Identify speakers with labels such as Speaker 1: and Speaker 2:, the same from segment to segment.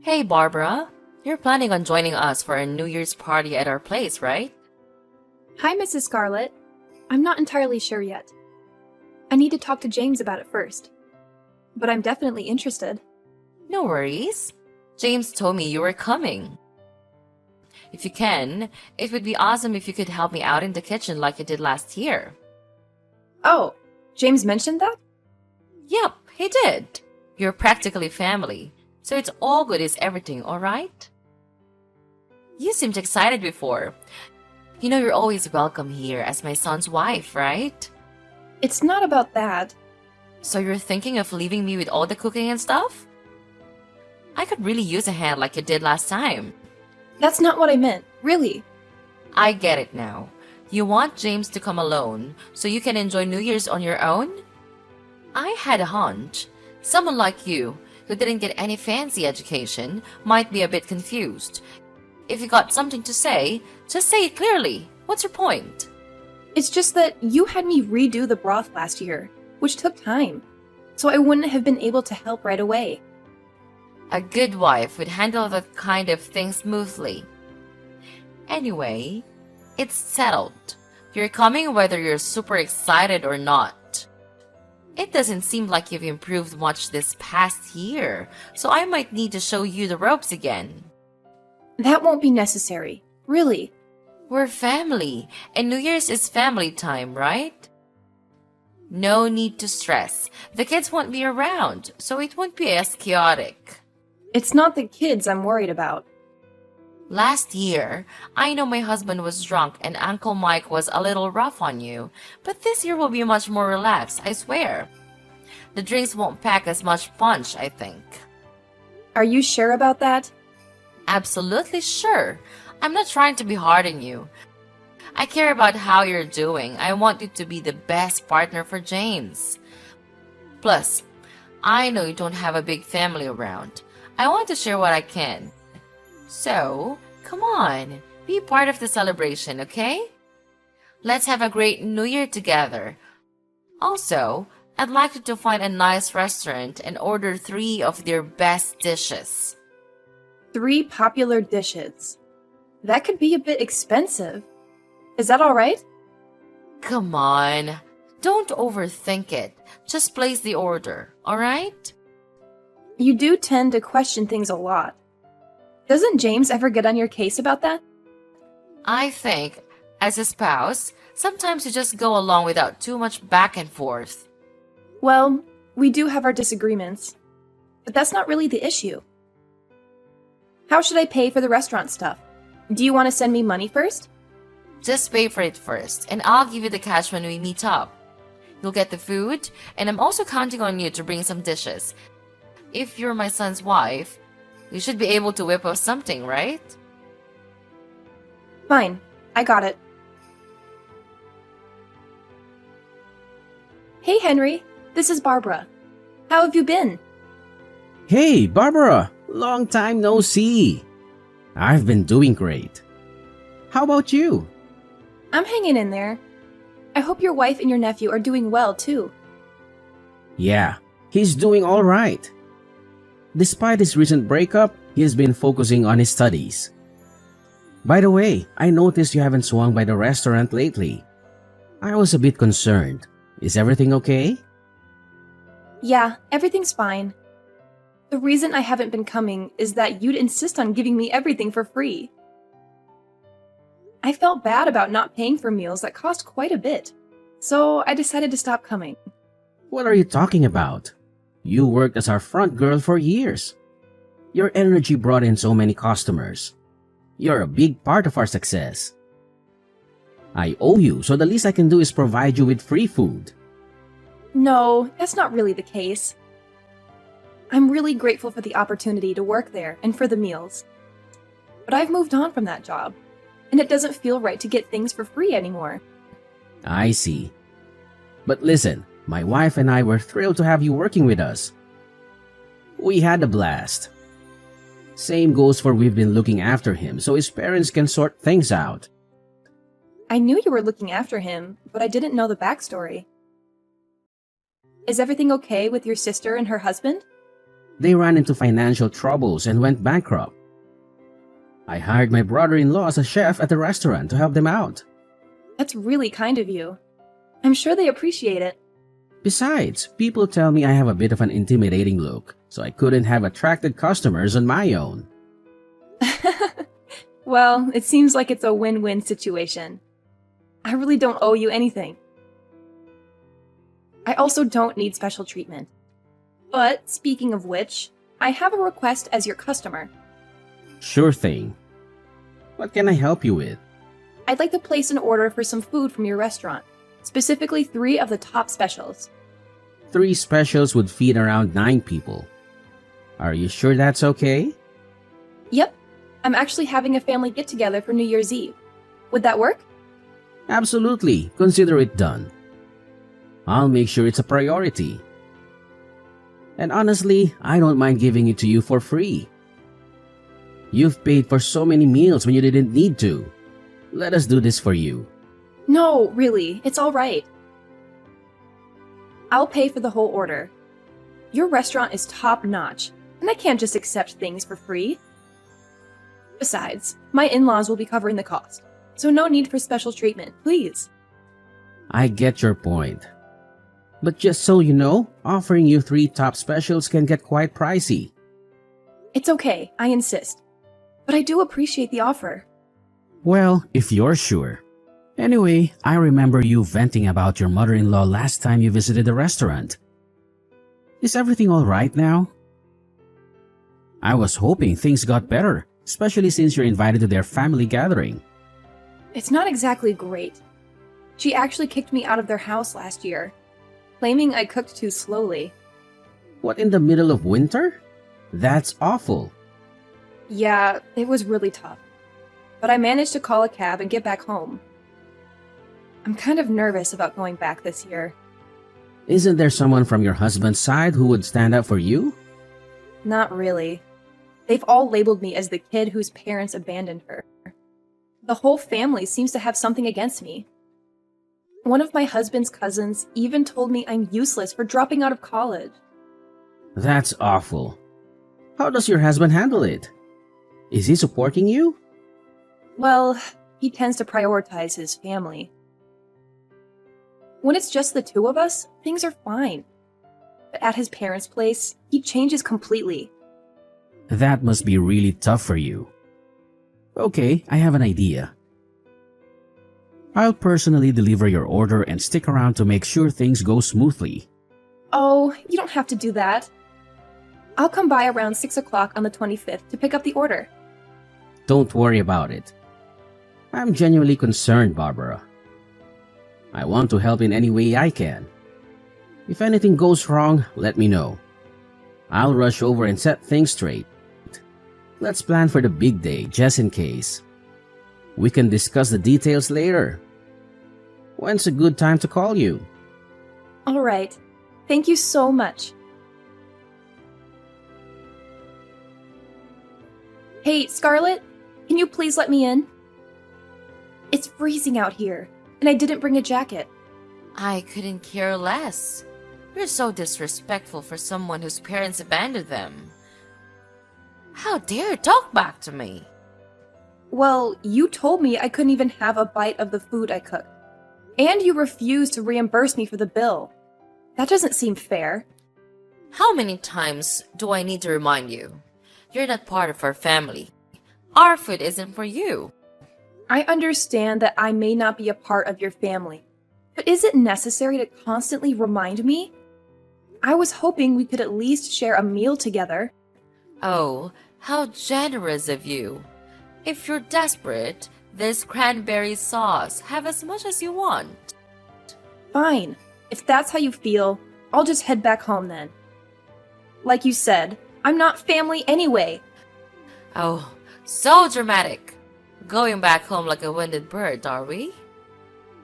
Speaker 1: Hey, Barbara. You're planning on joining us for a New Year's party at our place, right?
Speaker 2: Hi, Mrs. Scarlett. I'm not entirely sure yet. I need to talk to James about it first. But I'm definitely interested.
Speaker 1: No worries. James told me you were coming. If you can, it would be awesome if you could help me out in the kitchen like you did last year.
Speaker 2: Oh, James mentioned that?
Speaker 1: Yep, he did. You're practically family, so it's all good is everything, alright? You seemed excited before. You know you're always welcome here as my son's wife, right?
Speaker 2: It's not about that.
Speaker 1: So you're thinking of leaving me with all the cooking and stuff? I could really use a hand like you did last time.
Speaker 2: That's not what I meant, really.
Speaker 1: I get it now. You want James to come alone so you can enjoy New Year's on your own? I had a hunch. Someone like you, who didn't get any fancy education, might be a bit confused. If you got something to say, just say it clearly. What's your point?
Speaker 2: It's just that you had me redo the broth last year, which took time, so I wouldn't have been able to help right away.
Speaker 1: A good wife would handle that kind of thing smoothly. Anyway, it's settled. You're coming whether you're super excited or not. It doesn't seem like you've improved much this past year, so I might need to show you the ropes again.
Speaker 2: That won't be necessary, really.
Speaker 1: We're family, and New Year's is family time, right? No need to stress. The kids won't be around, so it won't be as chaotic.
Speaker 2: It's not the kids I'm worried about.
Speaker 1: Last year, I know my husband was drunk and Uncle Mike was a little rough on you, but this year will be much more relaxed, I swear. The drinks won't pack as much punch, I think.
Speaker 2: Are you sure about that?
Speaker 1: Absolutely sure. I'm not trying to be hard on you. I care about how you're doing. I want you to be the best partner for James. Plus, I know you don't have a big family around. I want to share what I can. So, come on, be part of the celebration, okay? Let's have a great New Year together. Also, I'd like you to find a nice restaurant and order 3 of their best dishes.
Speaker 2: 3 popular dishes. That could be a bit expensive. Is that all right?
Speaker 1: Come on, don't overthink it. Just place the order, alright?
Speaker 2: You do tend to question things a lot. Doesn't James ever get on your case about that?
Speaker 1: I think, as a spouse, sometimes you just go along without too much back and forth.
Speaker 2: Well, we do have our disagreements. But that's not really the issue. How should I pay for the restaurant stuff? Do you want to send me money first?
Speaker 1: Just pay for it first, and I'll give you the cash when we meet up. You'll get the food, and I'm also counting on you to bring some dishes. If you're my son's wife, you should be able to whip up something, right?
Speaker 2: Fine, I got it. Hey, Henry, this is Barbara. How have you been?
Speaker 3: Hey, Barbara! Long time no see. I've been doing great. How about you?
Speaker 2: I'm hanging in there. I hope your wife and your nephew are doing well, too.
Speaker 3: Yeah, he's doing all right. Despite his recent breakup, he has been focusing on his studies. By the way, I noticed you haven't swung by the restaurant lately. I was a bit concerned. Is everything okay?
Speaker 2: Yeah, everything's fine. The reason I haven't been coming is that you'd insist on giving me everything for free. I felt bad about not paying for meals that cost quite a bit, so I decided to stop coming.
Speaker 3: What are you talking about? You worked as our front girl for years. Your energy brought in so many customers. You're a big part of our success. I owe you, so the least I can do is provide you with free food.
Speaker 2: No, that's not really the case. I'm really grateful for the opportunity to work there and for the meals. But I've moved on from that job, and it doesn't feel right to get things for free anymore.
Speaker 3: I see. But listen, my wife and I were thrilled to have you working with us. We had a blast. Same goes for we've been looking after him so his parents can sort things out.
Speaker 2: I knew you were looking after him, but I didn't know the backstory. Is everything okay with your sister and her husband?
Speaker 3: They ran into financial troubles and went bankrupt. I hired my brother-in-law as a chef at the restaurant to help them out.
Speaker 2: That's really kind of you. I'm sure they appreciate it.
Speaker 3: Besides, people tell me I have a bit of an intimidating look, so I couldn't have attracted customers on my own.
Speaker 2: Well, it seems like it's a win-win situation. I really don't owe you anything. I also don't need special treatment. But speaking of which, I have a request as your customer.
Speaker 3: Sure thing. What can I help you with?
Speaker 2: I'd like to place an order for some food from your restaurant, specifically 3 of the top specials.
Speaker 3: 3 specials would feed around 9 people. Are you sure that's okay?
Speaker 2: Yep, I'm actually having a family get-together for New Year's Eve. Would that work?
Speaker 3: Absolutely. Consider it done. I'll make sure it's a priority. And honestly, I don't mind giving it to you for free. You've paid for so many meals when you didn't need to. Let us do this for you.
Speaker 2: No, really, it's all right. I'll pay for the whole order. Your restaurant is top-notch, and I can't just accept things for free. Besides, my in-laws will be covering the cost, so no need for special treatment, please.
Speaker 3: I get your point. But just so you know, offering you 3 top specials can get quite pricey.
Speaker 2: It's okay, I insist. But I do appreciate the offer.
Speaker 3: Well, if you're sure. Anyway, I remember you venting about your mother-in-law last time you visited the restaurant. Is everything all right now? I was hoping things got better, especially since you're invited to their family gathering.
Speaker 2: It's not exactly great. She actually kicked me out of their house last year, claiming I cooked too slowly.
Speaker 3: What, in the middle of winter? That's awful.
Speaker 2: Yeah, it was really tough. But I managed to call a cab and get back home. I'm kind of nervous about going back this year.
Speaker 3: Isn't there someone from your husband's side who would stand up for you?
Speaker 2: Not really. They've all labeled me as the kid whose parents abandoned her. The whole family seems to have something against me. One of my husband's cousins even told me I'm useless for dropping out of college.
Speaker 3: That's awful. How does your husband handle it? Is he supporting you?
Speaker 2: Well, he tends to prioritize his family. When it's just the 2 of us, things are fine. But at his parents' place, he changes completely.
Speaker 3: That must be really tough for you. Okay, I have an idea. I'll personally deliver your order and stick around to make sure things go smoothly.
Speaker 2: Oh, you don't have to do that. I'll come by around 6 o'clock on the 25th to pick up the order.
Speaker 3: Don't worry about it. I'm genuinely concerned, Barbara. I want to help in any way I can. If anything goes wrong, let me know. I'll rush over and set things straight. Let's plan for the big day, just in case. We can discuss the details later. When's a good time to call you?
Speaker 2: All right. Thank you so much. Hey, Scarlett, can you please let me in? It's freezing out here, and I didn't bring a jacket.
Speaker 1: I couldn't care less. You're so disrespectful for someone whose parents abandoned them. How dare you talk back to me?
Speaker 2: Well, you told me I couldn't even have a bite of the food I cooked. And you refused to reimburse me for the bill. That doesn't seem fair.
Speaker 1: How many times do I need to remind you? You're not part of our family. Our food isn't for you.
Speaker 2: I understand that I may not be a part of your family, but is it necessary to constantly remind me? I was hoping we could at least share a meal together.
Speaker 1: Oh, how generous of you. If you're desperate, this cranberry sauce. Have as much as you want.
Speaker 2: Fine. If that's how you feel, I'll just head back home then. Like you said, I'm not family anyway.
Speaker 1: Oh, so dramatic. Going back home like a winded bird, are we?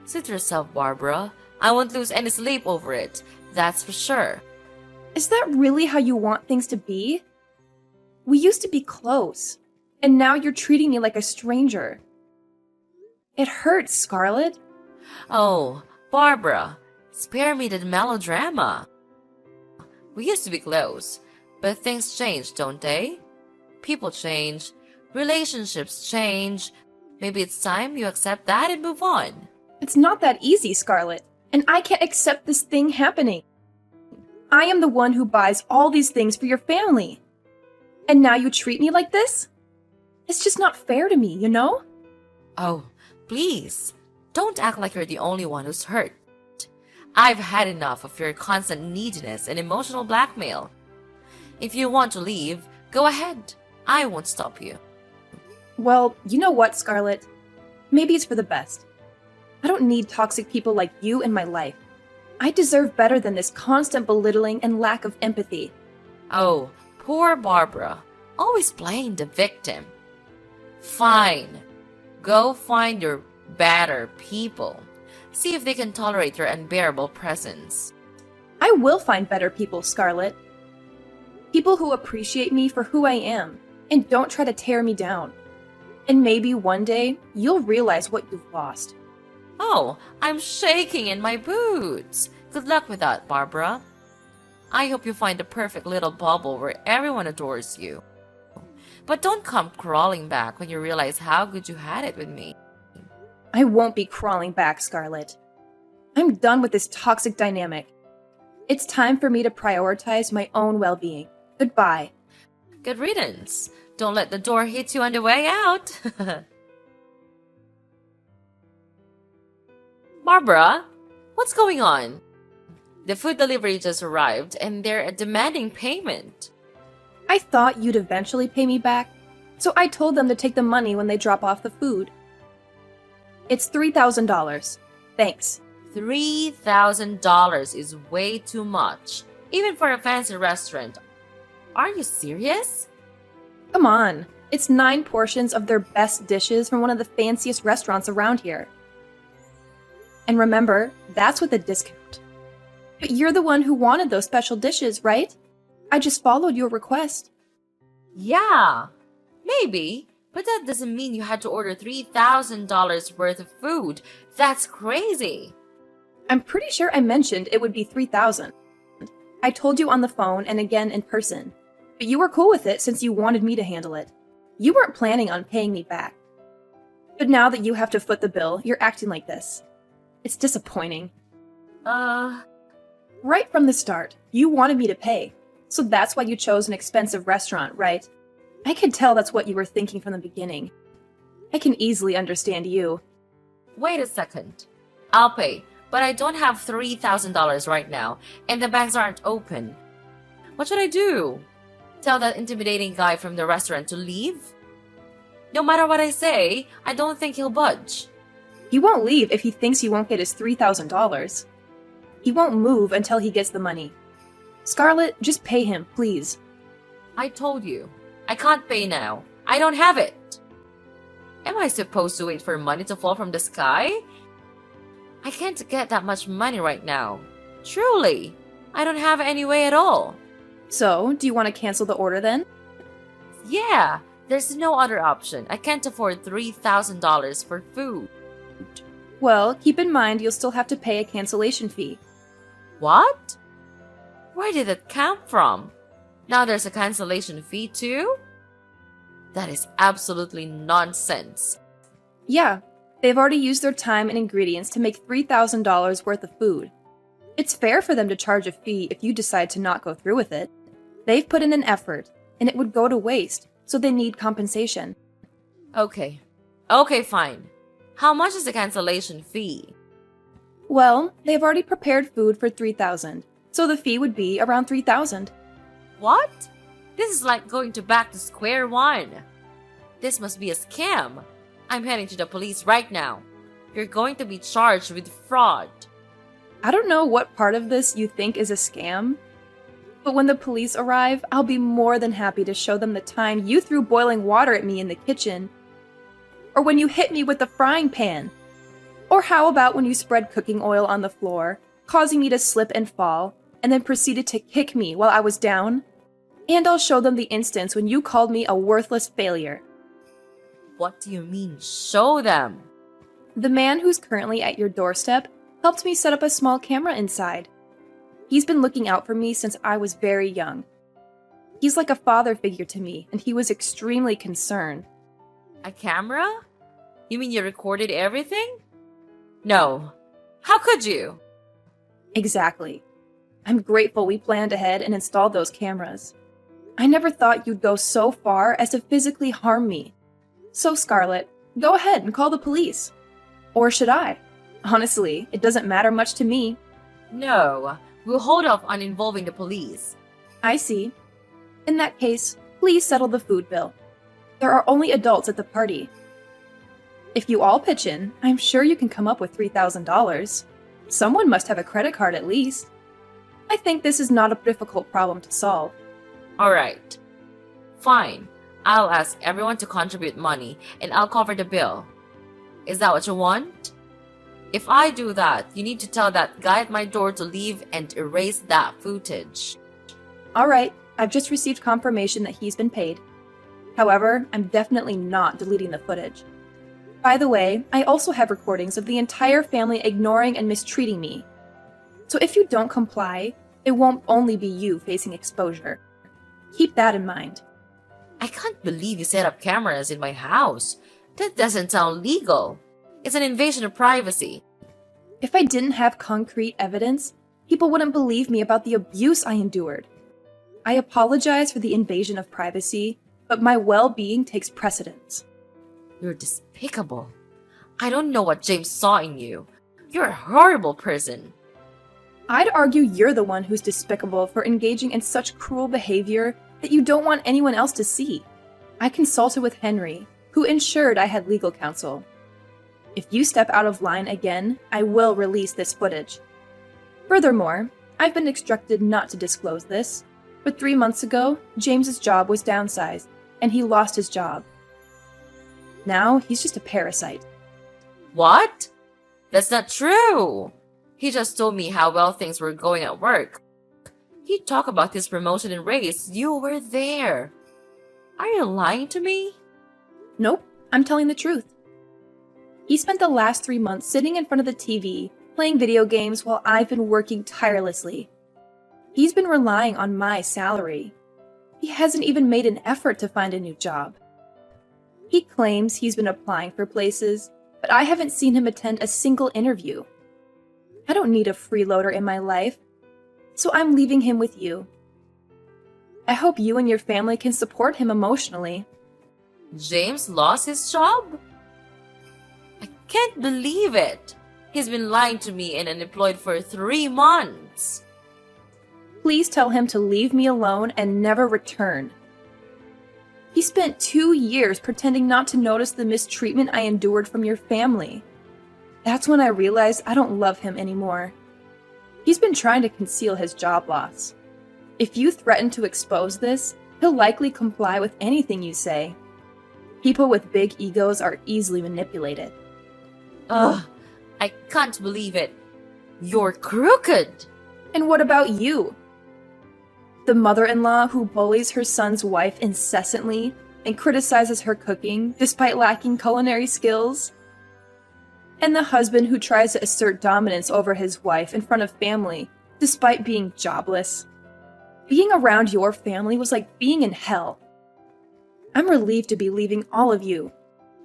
Speaker 1: Suit yourself, Barbara. I won't lose any sleep over it, that's for sure.
Speaker 2: Is that really how you want things to be? We used to be close, and now you're treating me like a stranger. It hurts, Scarlett.
Speaker 1: Oh, Barbara, spare me the melodrama. We used to be close, But things change, don't they? People change, relationships change. Maybe it's time you accept that and move on.
Speaker 2: It's not that easy, Scarlett, and I can't accept this thing happening. I am the one who buys all these things for your family. And now you treat me like this? It's just not fair to me, you know?
Speaker 1: Oh, please, don't act like you're the only one who's hurt. I've had enough of your constant neediness and emotional blackmail. If you want to leave, go ahead. I won't stop you.
Speaker 2: Well, you know what, Scarlett? Maybe it's for the best. I don't need toxic people like you in my life. I deserve better than this constant belittling and lack of empathy.
Speaker 1: Oh, poor Barbara. Always playing the victim. Fine. Go find your better people. See if they can tolerate your unbearable presence.
Speaker 2: I will find better people, Scarlett. People who appreciate me for who I am and don't try to tear me down. And maybe one day you'll realize what you've lost.
Speaker 1: Oh, I'm shaking in my boots. Good luck with that, Barbara. I hope you find the perfect little bubble where everyone adores you. But don't come crawling back when you realize how good you had it with me.
Speaker 2: I won't be crawling back, Scarlett. I'm done with this toxic dynamic. It's time for me to prioritize my own well-being. Goodbye.
Speaker 1: Good riddance. Don't let the door hit you on the way out. Barbara, what's going on? The food delivery just arrived and they're demanding payment.
Speaker 2: I thought you'd eventually pay me back, so I told them to take the money when they drop off the food. It's $3,000. Thanks.
Speaker 1: $3,000 is way too much, even for a fancy restaurant. Are you serious?
Speaker 2: Come on. It's 9 portions of their best dishes from one of the fanciest restaurants around here. And remember, that's with a discount. But you're the one who wanted those special dishes, right? I just followed your request.
Speaker 1: Yeah, maybe, but that doesn't mean you had to order $3,000 worth of food. That's crazy.
Speaker 2: I'm pretty sure I mentioned it would be $3,000. I told you on the phone and again in person, but you were cool with it since you wanted me to handle it. You weren't planning on paying me back. But now that you have to foot the bill, you're acting like this. It's disappointing. Right from the start, you wanted me to pay, so that's why you chose an expensive restaurant, right? I could tell that's what you were thinking from the beginning. I can easily understand you.
Speaker 1: Wait a second. I'll pay, but I don't have $3,000 right now, and the banks aren't open. What should I do? Tell that intimidating guy from the restaurant to leave? No matter what I say, I don't think he'll budge.
Speaker 2: He won't leave if he thinks he won't get his $3,000. He won't move until he gets the money. Scarlett, just pay him, please.
Speaker 1: I told you, I can't pay now. I don't have it. Am I supposed to wait for money to fall from the sky? I can't get that much money right now. Truly, I don't have any way at all.
Speaker 2: So, do you want to cancel the order then?
Speaker 1: Yeah, there's no other option. I can't afford $3,000 for food.
Speaker 2: Well, keep in mind you'll still have to pay a cancellation fee.
Speaker 1: What? Where did it come from? Now there's a cancellation fee too? That is absolutely nonsense.
Speaker 2: Yeah, they've already used their time and ingredients to make $3,000 worth of food. It's fair for them to charge a fee if you decide to not go through with it. They've put in an effort, and it would go to waste, so they need compensation.
Speaker 1: Okay. Okay, fine. How much is the cancellation fee?
Speaker 2: Well, they've already prepared food for $3,000, so the fee would be around $3,000.
Speaker 1: What? This is like going back to square one. This must be a scam. I'm heading to the police right now. You're going to be charged with fraud.
Speaker 2: I don't know what part of this you think is a scam, but when the police arrive, I'll be more than happy to show them the time you threw boiling water at me in the kitchen, or when you hit me with the frying pan, or how about when you spread cooking oil on the floor, causing me to slip and fall, and then proceeded to kick me while I was down? And I'll show them the instance when you called me a worthless failure.
Speaker 1: What do you mean, show them?
Speaker 2: The man who's currently at your doorstep helped me set up a small camera inside. He's been looking out for me since I was very young. He's like a father figure to me, and he was extremely concerned.
Speaker 1: A camera? You mean you recorded everything? No. How could you?
Speaker 2: Exactly. I'm grateful we planned ahead and installed those cameras. I never thought you'd go so far as to physically harm me. So, Scarlett, go ahead and call the police. Or should I? Honestly, it doesn't matter much to me.
Speaker 1: No. We'll hold off on involving the police.
Speaker 2: I see. In that case, please settle the food bill. There are only adults at the party. If you all pitch in, I'm sure you can come up with $3,000. Someone must have a credit card at least. I think this is not a difficult problem to solve.
Speaker 1: Alright. Fine. I'll ask everyone to contribute money and I'll cover the bill. Is that what you want? If I do that, you need to tell that guy at my door to leave and erase that footage.
Speaker 2: Alright, I've just received confirmation that he's been paid. However, I'm definitely not deleting the footage. By the way, I also have recordings of the entire family ignoring and mistreating me. So if you don't comply, it won't only be you facing exposure. Keep that in mind.
Speaker 1: I can't believe you set up cameras in my house. That doesn't sound legal. It's an invasion of privacy.
Speaker 2: If I didn't have concrete evidence, people wouldn't believe me about the abuse I endured. I apologize for the invasion of privacy, but my well-being takes precedence.
Speaker 1: You're despicable. I don't know what James saw in you. You're a horrible person.
Speaker 2: I'd argue you're the one who's despicable for engaging in such cruel behavior that you don't want anyone else to see. I consulted with Henry, who ensured I had legal counsel. If you step out of line again, I will release this footage. Furthermore, I've been instructed not to disclose this, but 3 months ago, James's job was downsized, and he lost his job. Now, he's just a parasite.
Speaker 1: What? That's not true. He just told me how well things were going at work. He talked about his promotion and raise. You were there. Are you lying to me?
Speaker 2: Nope, I'm telling the truth. He spent the last 3 months sitting in front of the TV, playing video games while I've been working tirelessly. He's been relying on my salary. He hasn't even made an effort to find a new job. He claims he's been applying for places, but I haven't seen him attend a single interview. I don't need a freeloader in my life, so I'm leaving him with you. I hope you and your family can support him emotionally.
Speaker 1: James lost his job? I can't believe it. He's been lying to me and unemployed for 3 months.
Speaker 2: Please tell him to leave me alone and never return. He spent 2 years pretending not to notice the mistreatment I endured from your family. That's when I realized I don't love him anymore. He's been trying to conceal his job loss. If you threaten to expose this, he'll likely comply with anything you say. People with big egos are easily manipulated.
Speaker 1: Ugh, I can't believe it. You're crooked.
Speaker 2: And what about you? The mother-in-law who bullies her son's wife incessantly and criticizes her cooking despite lacking culinary skills? And the husband who tries to assert dominance over his wife in front of family despite being jobless? Being around your family was like being in hell. I'm relieved to be leaving all of you.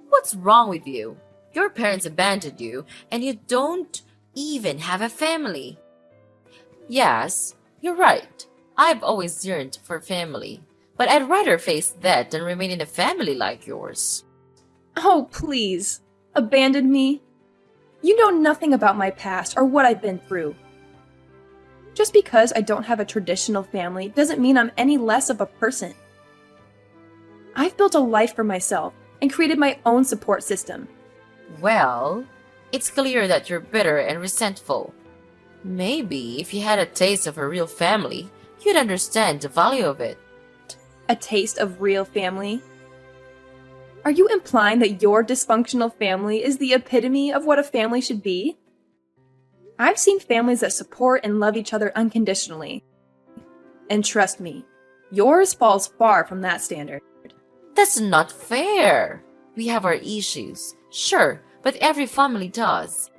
Speaker 1: What's wrong with you? Your parents abandoned you, and you don't even have a family. Yes, you're right. I've always yearned for family, but I'd rather face that than remain in a family like yours.
Speaker 2: Oh, please. Abandon me? You know nothing about my past or what I've been through. Just because I don't have a traditional family doesn't mean I'm any less of a person. I've built a life for myself and created my own support system.
Speaker 1: Well, it's clear that you're bitter and resentful. Maybe if you had a taste of a real family, you'd understand the value of it.
Speaker 2: A taste of real family? Are you implying that your dysfunctional family is the epitome of what a family should be? I've seen families that support and love each other unconditionally. And trust me, yours falls far from that standard.
Speaker 1: That's not fair. We have our issues, sure, but every family does.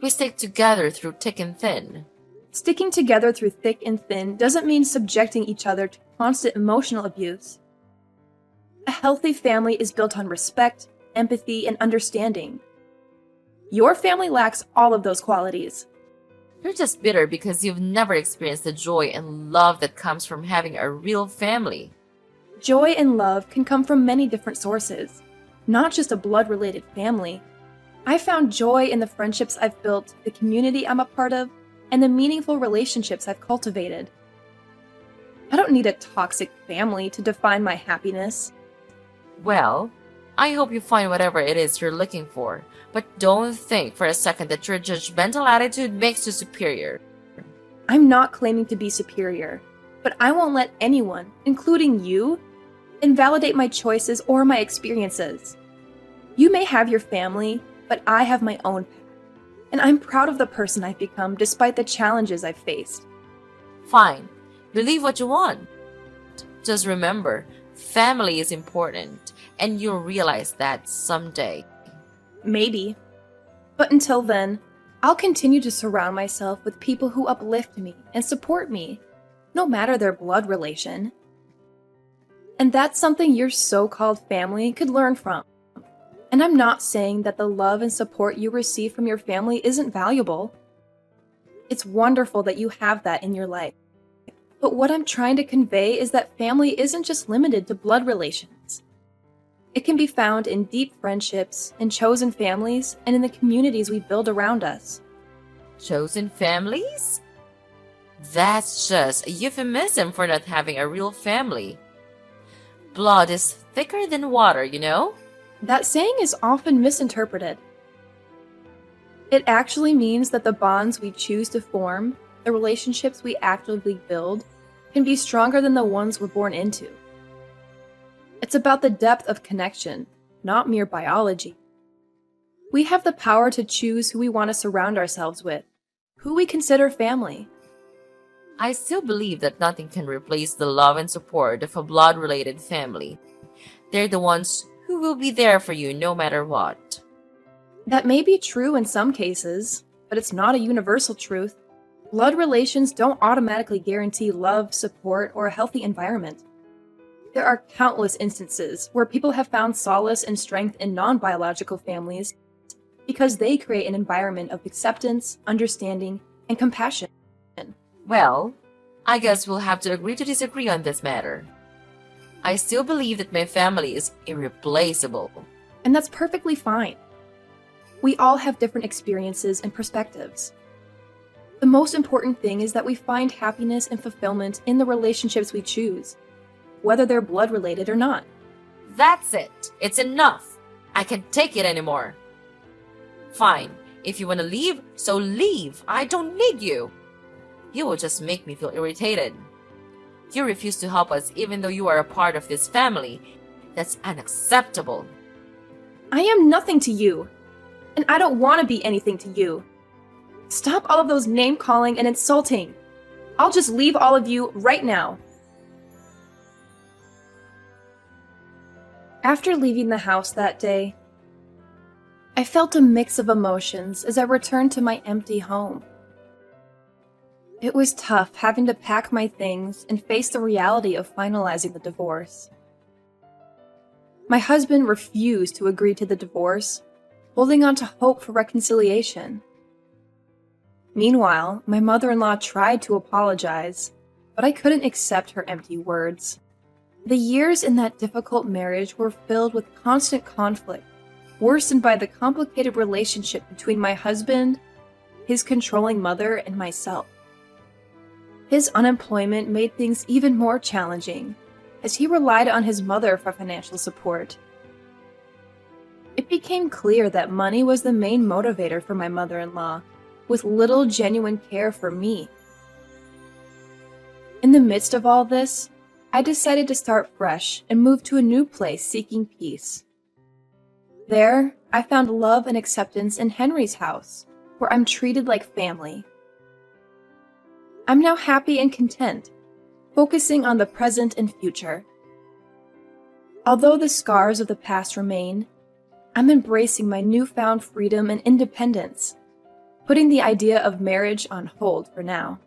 Speaker 1: We stick together through thick and thin.
Speaker 2: Sticking together through thick and thin doesn't mean subjecting each other constant emotional abuse. A healthy family is built on respect, empathy, and understanding. Your family lacks all of those qualities.
Speaker 1: You're just bitter because you've never experienced the joy and love that comes from having a real family.
Speaker 2: Joy and love can come from many different sources, not just a blood-related family. I found joy in the friendships I've built, the community I'm a part of, and the meaningful relationships I've cultivated. I don't need a toxic family to define my happiness.
Speaker 1: Well, I hope you find whatever it is you're looking for, but don't think for a second that your judgmental attitude makes you superior.
Speaker 2: I'm not claiming to be superior, but I won't let anyone, including you, invalidate my choices or my experiences. You may have your family, but I have my own path, and I'm proud of the person I've become despite the challenges I've faced.
Speaker 1: Fine, believe what you want. Just remember, family is important, and you'll realize that someday.
Speaker 2: Maybe. But until then, I'll continue to surround myself with people who uplift me and support me, no matter their blood relation. And that's something your so-called family could learn from. And I'm not saying that the love and support you receive from your family isn't valuable. It's wonderful that you have that in your life. But what I'm trying to convey is that family isn't just limited to blood relations. It can be found in deep friendships, in chosen families, and in the communities we build around us.
Speaker 1: Chosen families? That's just a euphemism for not having a real family. Blood is thicker than water, you know?
Speaker 2: That saying is often misinterpreted. It actually means that the bonds we choose to form, the relationships we actively build, can be stronger than the ones we're born into. It's about the depth of connection, not mere biology. We have the power to choose who we want to surround ourselves with, who we consider family.
Speaker 1: I still believe that nothing can replace the love and support of a blood-related family. They're the ones who will be there for you no matter what.
Speaker 2: That may be true in some cases, but it's not a universal truth. Blood relations don't automatically guarantee love, support, or a healthy environment. There are countless instances where people have found solace and strength in non-biological families because they create an environment of acceptance, understanding, and compassion.
Speaker 1: Well, I guess we'll have to agree to disagree on this matter. I still believe that my family is irreplaceable.
Speaker 2: And that's perfectly fine. We all have different experiences and perspectives. The most important thing is that we find happiness and fulfillment in the relationships we choose, whether they're blood related or not.
Speaker 1: That's it. It's enough. I can't take it anymore. Fine. If you want to leave, so leave. I don't need you. You will just make me feel irritated. You refuse to help us even though you are a part of this family. That's unacceptable.
Speaker 2: I am nothing to you, and I don't want to be anything to you. Stop all of those name calling and insulting. I'll just leave all of you right now. After leaving the house that day, I felt a mix of emotions as I returned to my empty home. It was tough having to pack my things and face the reality of finalizing the divorce. My husband refused to agree to the divorce, holding on to hope for reconciliation. Meanwhile, my mother-in-law tried to apologize, but I couldn't accept her empty words. The years in that difficult marriage were filled with constant conflict, worsened by the complicated relationship between my husband, his controlling mother, and myself. His unemployment made things even more challenging, as he relied on his mother for financial support. It became clear that money was the main motivator for my mother-in-law, with little genuine care for me. In the midst of all this, I decided to start fresh and move to a new place seeking peace. There, I found love and acceptance in Henry's house, where I'm treated like family. I'm now happy and content, focusing on the present and future. Although the scars of the past remain, I'm embracing my newfound freedom and independence, putting the idea of marriage on hold for now.